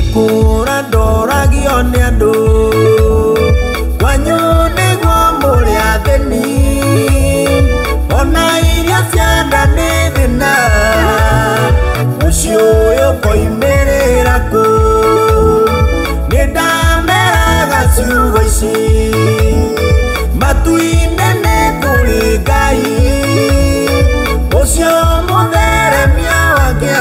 ikura ndoragio nĩ andũ kwanyu nĩguo mũrĩ athĩni ona iria cia nda nĩ thĩna mũciĩ ũyũ koimĩrĩra kũ nĩ ndameraga ciugo ici matu-inĩ nĩ kũrĩ Ngai ũcio mũtheremia wake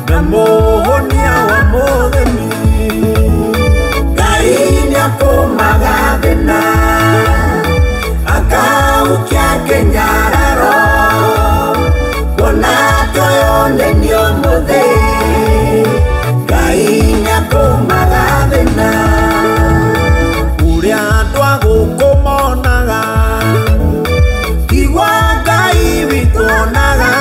na mũhonia wa mũthemi Ngai nĩakũmaga thĩna akaukia kĩnyararo kuona tũyoneni ũmũthĩ Ngai nĩakũmaga thĩna ũrĩa andũ a gũkũ monaga tiguo Ngai witũ onaga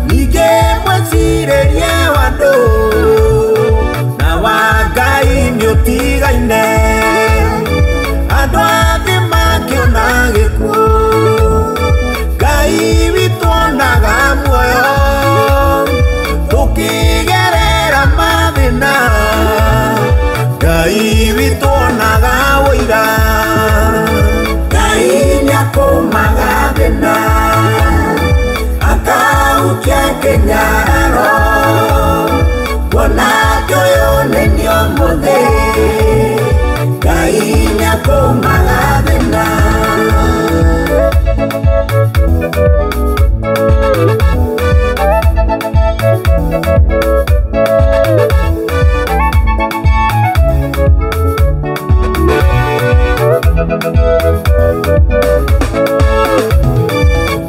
ningĩ mwĩcirĩrie wa andũ na wa Ngai nĩũtigaine andũ athĩ makĩona gĩkuũ Ngai witũ onaga muoyo tũkĩgerera mathĩna Ngai witũ onaga ũira Ngai nĩakũmaga thĩna akaukia kĩnyararo kuona tũyoneni ũmũthĩ Ngai nĩakũmaga thĩna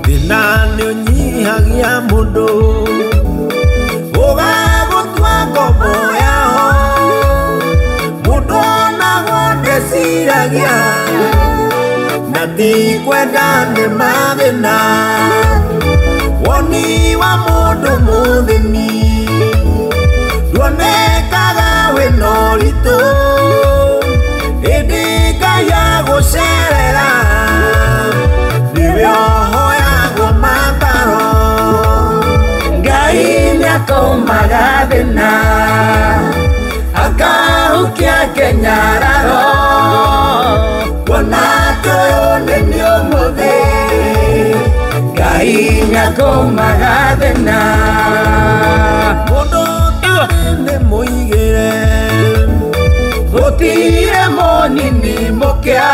thĩna nĩũnyihagia mũndũ ũgagũtua ngombo yao mũndũ onagwo ndeciragia na ti kwenda nĩ mathĩna woni wa mũndũ mũthĩni nduonekaga wĩna ũritũ ĩndĩ Ngai agũcerera niwe ohoyagwo mataro Ngai nĩakũmaga thĩna akaukia kĩnyararo kuona tũyoneni ũmũthĩ Ngai nĩakũmaga thĩna mũndũ nĩ mũigĩre gũtirĩ mũnini mũkĩa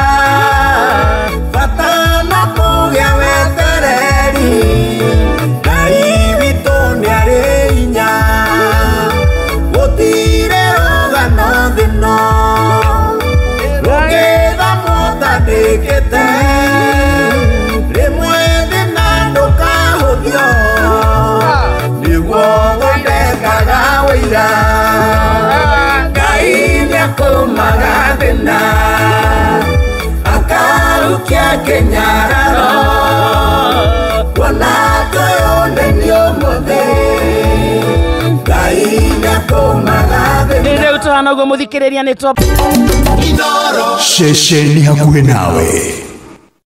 bata na kũgĩa wetereri Ngai witũ nĩarĩ hinya gũtirĩ rũgano thĩno rũgĩtha mũtandĩkĩte rĩmwe thĩna ndũkahũthio nĩguo gũtekaga wĩira Ngai nĩakũmaga thĩna akaukia kĩnyararo kuona tũyoneni ũmũthĩ Ngai nĩakũmaga thĩna rĩu tũhana ũguo mũthikĩrĩria nĩ top Shesheni hakuhĩ nawe.